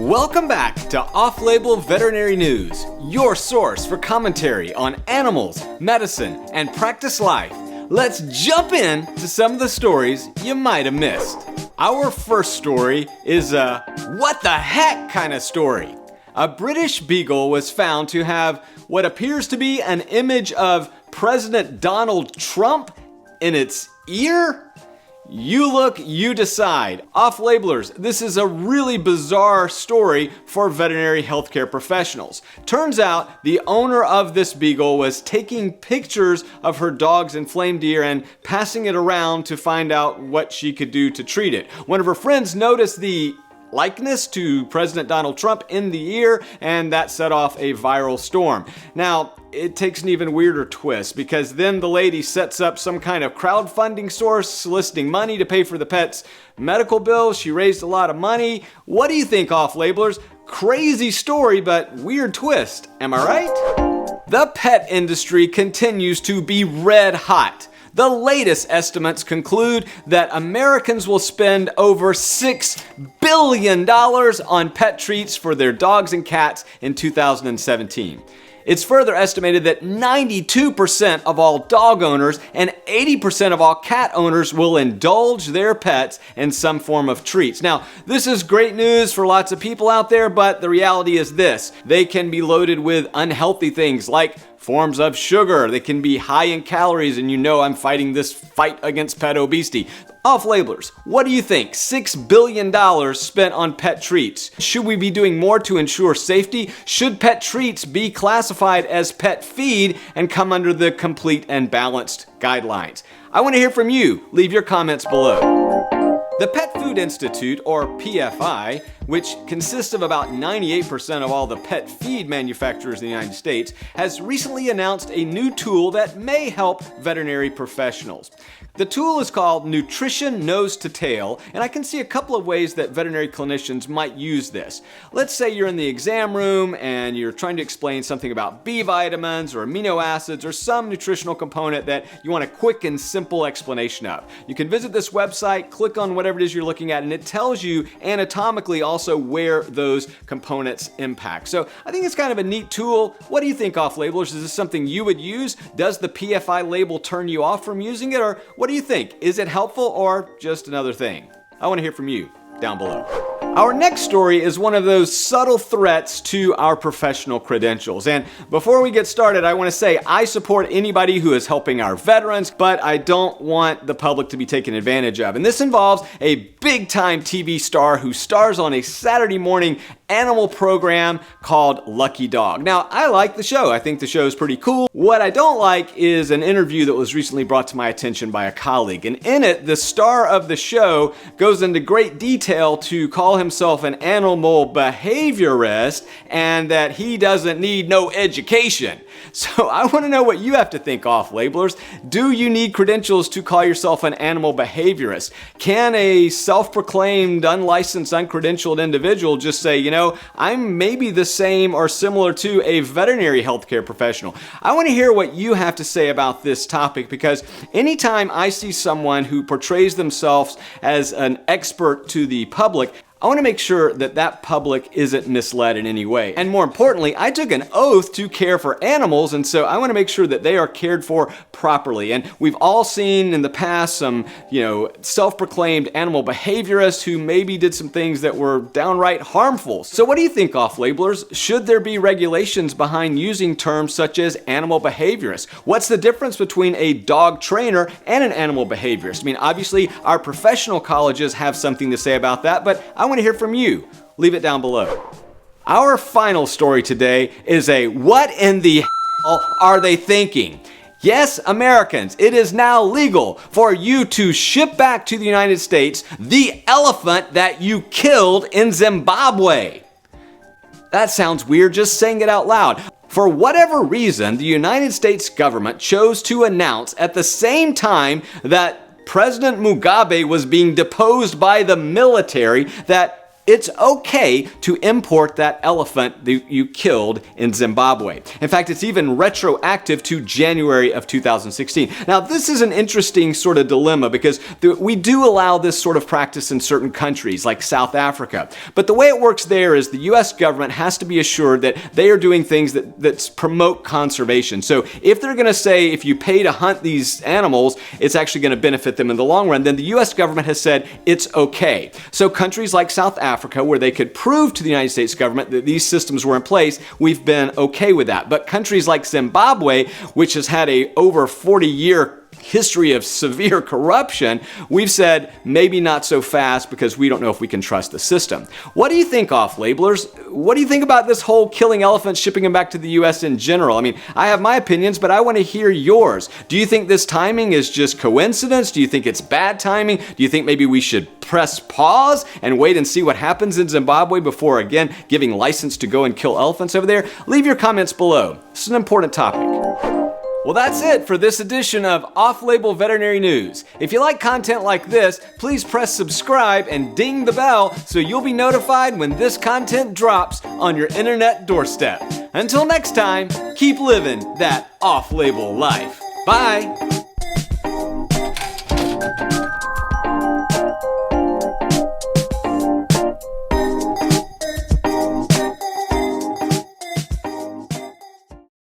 Welcome back to Off-Label Veterinary News, your source for commentary on animals, medicine, and practice life. Let's jump in to some of the stories you might have missed. Our first story is a what the heck kind of story. A British beagle was found to have what appears to be an image of President Donald Trump in its ear? You look, you decide. Off-labelers, this is a really bizarre story for veterinary healthcare professionals. Turns out the owner of this beagle was taking pictures of her dog's inflamed ear and passing it around to find out what she could do to treat it. One of her friends noticed the likeness to President Donald Trump in the ear, and that set off a viral storm. Now, it takes an even weirder twist because then the lady sets up some kind of crowdfunding source soliciting money to pay for the pet's medical bills. She raised a lot of money. What do you think, off-labelers? Crazy story, but weird twist. Am I right? The pet industry continues to be red hot. The latest estimates conclude that Americans will spend over $6 billion on pet treats for their dogs and cats in 2017. It's further estimated that 92% of all dog owners and 80% of all cat owners will indulge their pets in some form of treats. Now, this is great news for lots of people out there, but the reality is this: they can be loaded with unhealthy things like forms of sugar. They can be high in calories, and you know I'm fighting this fight against pet obesity. Off-labelers, what do you think? $6 billion spent on pet treats. Should we be doing more to ensure safety? Should pet treats be classified as pet feed and come under the complete and balanced guidelines? I want to hear from you. Leave your comments below. The Pet Food Institute, or PFI, which consists of about 98% of all the pet feed manufacturers in the United States, has recently announced a new tool that may help veterinary professionals. The tool is called Nutrition Nose to Tail, and I can see a couple of ways that veterinary clinicians might use this. Let's say you're in the exam room and you're trying to explain something about B vitamins or amino acids or some nutritional component that you want a quick and simple explanation of. You can visit this website, click on whatever it is you're looking at, and it tells you anatomically also where those components impact. So I think it's kind of a neat tool. What do you think, off-labelers? Is this something you would use? Does the PFI label turn you off from using it? Or what do you think? Is it helpful or just another thing? I want to hear from you down below. Our next story is one of those subtle threats to our professional credentials. And before we get started, I want to say I support anybody who is helping our veterans, but I don't want the public to be taken advantage of. And this involves a big-time TV star who stars on a Saturday morning animal program called Lucky Dog. Now, I like the show. I think the show is pretty cool. What I don't like is an interview that was recently brought to my attention by a colleague. And in it, the star of the show goes into great detail to call himself an animal behaviorist and that he doesn't need no education. So I want to know what you have to think, off-labelers. Do you need credentials to call yourself an animal behaviorist? Can a self-proclaimed, unlicensed, uncredentialed individual just say, you know, I'm maybe the same or similar to a veterinary healthcare professional? I want to hear what you have to say about this topic, because anytime I see someone who portrays themselves as an expert to the public, I want to make sure that that public isn't misled in any way. And more importantly, I took an oath to care for animals, and so I want to make sure that they are cared for properly. And we've all seen in the past some, self-proclaimed animal behaviorists who maybe did some things that were downright harmful. So what do you think, off-labelers? Should there be regulations behind using terms such as animal behaviorist? What's the difference between a dog trainer and an animal behaviorist? I mean, obviously, our professional colleges have something to say about that, but I want to hear from you. Leave it down below. Our final story today is a what in the hell are they thinking? Yes, Americans, it is now legal for you to ship back to the United States the elephant that you killed in Zimbabwe. That sounds weird just saying it out loud. For whatever reason, the United States government chose to announce at the same time that President Mugabe was being deposed by the military that it's okay to import that elephant that you killed in Zimbabwe. In fact, it's even retroactive to January of 2016. Now, this is an interesting sort of dilemma because we do allow this sort of practice in certain countries like South Africa. But the way it works there is the US government has to be assured that they are doing things that promote conservation. So if they're going to say if you pay to hunt these animals, it's actually going to benefit them in the long run, then the US government has said it's okay. So countries like South Africa, where they could prove to the United States government that these systems were in place, we've been okay with that. But countries like Zimbabwe, which has had a over 40-year history of severe corruption, we've said maybe not so fast because we don't know if we can trust the system. What do you think, off-labelers? What do you think about this whole killing elephants, shipping them back to the US in general? I mean, I have my opinions, but I want to hear yours. Do you think this timing is just coincidence? Do you think it's bad timing? Do you think maybe we should press pause and wait and see what happens in Zimbabwe before, again, giving license to go and kill elephants over there? Leave your comments below. This is an important topic. Well, that's it for this edition of Off-Label Veterinary News. If you like content like this, please press subscribe and ding the bell so you'll be notified when this content drops on your internet doorstep. Until next time, keep living that off-label life. Bye!